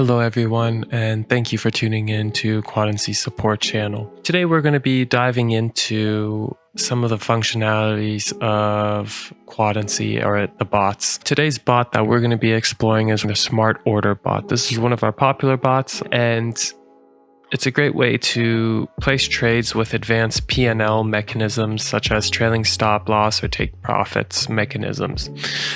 Hello everyone, and thank you for tuning in to Quadency support channel. Today we're going to be diving into some of the functionalities of Quadency, or the bots. Today's bot that we're going to be exploring is the Smart Order bot. This is one of our popular bots, and it's a great way to place trades with advanced P&L mechanisms such as trailing stop loss or take profits mechanisms.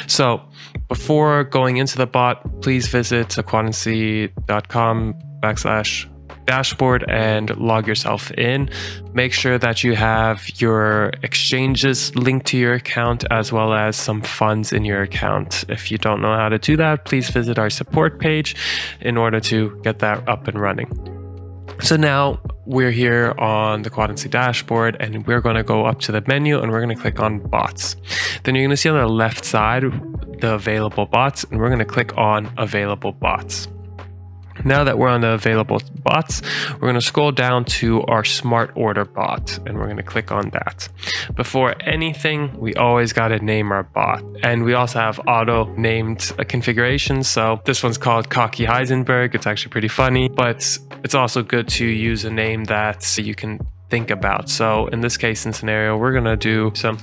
So before going into the bot, please visit quadency.com/dashboard and log yourself in. Make sure that you have your exchanges linked to your account as well as some funds in your account. If you don't know how to do that, please visit our support page in order to get that up and running. So now we're here on the Quadency dashboard, and we're going to go up to the menu and we're going to click on bots. Then you're going to see on the left side the available bots, and we're going to click on available bots. Now that we're on the available bots, we're going to scroll down to our Smart Order bot, and we're going to click on that. Before anything, we always got to name our bot, and we also have auto named configurations. So this one's called Cocky Heisenberg. It's actually pretty funny, but it's also good to use a name that you can think about. So in this case and scenario, we're going to do some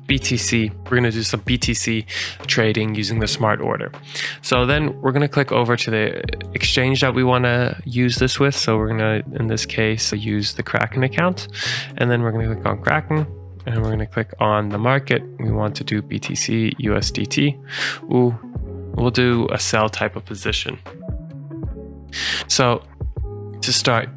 BTC. We're going to do some BTC trading using the Smart Order. So then we're going to click over to the exchange that we want to use this with. So we're going to, in this case, use the Kraken account. And then we're going to click on Kraken, and we're going to click on the market. We want to do BTC USDT. We'll do a sell type of position. So to start,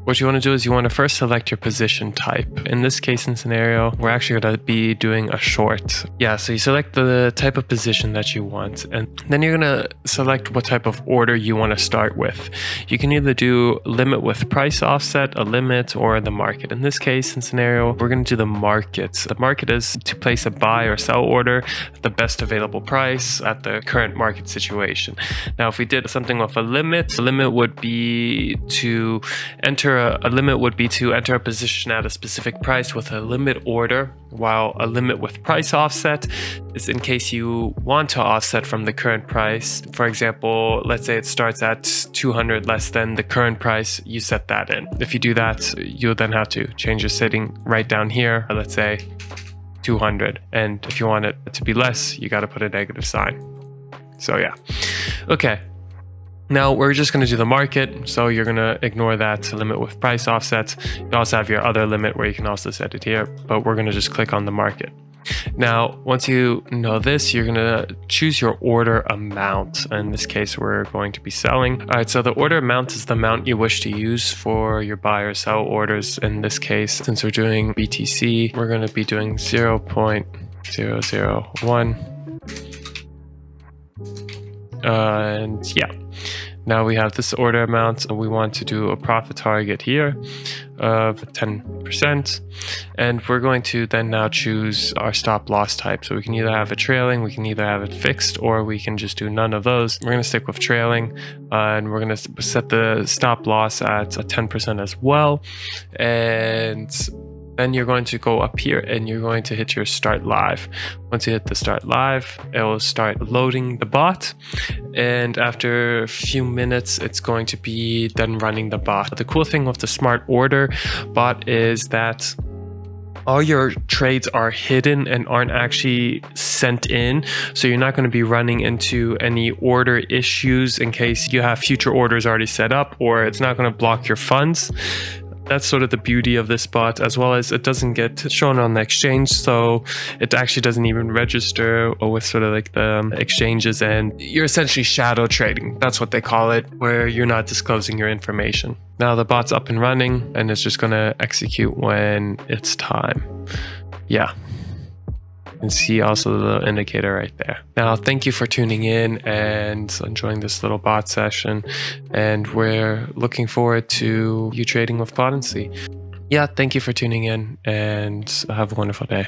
what you want to do is you want to first select your position type. In this case and scenario, we're actually going to be doing a short. Yeah, so you select the type of position that you want, and then you're going to select what type of order you want to start with. You can either do limit with price offset, a limit, or the market. In this case and scenario, we're going to do the market. The market is to place a buy or sell order at the best available price at the current market situation. Now, if we did something with a limit, the limit would be to enter a limit would be to enter a position at a specific price with a limit order, while a limit with price offset is in case you want to offset from the current price. For example, let's say it starts at 200 less than the current price, you set that in. If you do that, you'll then have to change your setting right down here, let's say 200. And if you want it to be less, you got to put a negative sign. So yeah. Okay. Now we're just going to do the market, so you're going to ignore that limit with price offsets. You also have your other limit where you can also set it here, but we're going to just click on the market. Now, once you know this, you're going to choose your order amount. In this case, we're going to be selling. All right, so the order amount is the amount you wish to use for your buy or sell orders. In this case, since we're doing BTC, we're going to be doing 0.001. And yeah. Now we have this order amount, and we want to do a profit target here of 10%. And we're going to then now choose our stop loss type. So we can either have it trailing, we can either have it fixed, or we can just do none of those. We're going to stick with trailing, and we're going to set the stop loss at a 10% as well. And then you're going to go up here and you're going to hit your start live. Once you hit the start live, it will start loading the bot. And after a few minutes, it's going to be then running the bot. The cool thing with the Smart Order bot is that all your trades are hidden and aren't actually sent in. So you're not going to be running into any order issues in case you have future orders already set up, or it's not going to block your funds. That's sort of the beauty of this bot, as well as it doesn't get shown on the exchange, so it actually doesn't even register with sort of like the exchanges, and you're essentially shadow trading. That's what they call it, where you're not disclosing your information. Now the bot's up and running, and it's just going to execute when it's time. Yeah. You can see also the indicator right there. Now, thank you for tuning in and enjoying this little bot session. And we're looking forward to you trading with Quadency. Yeah, thank you for tuning in, and have a wonderful day.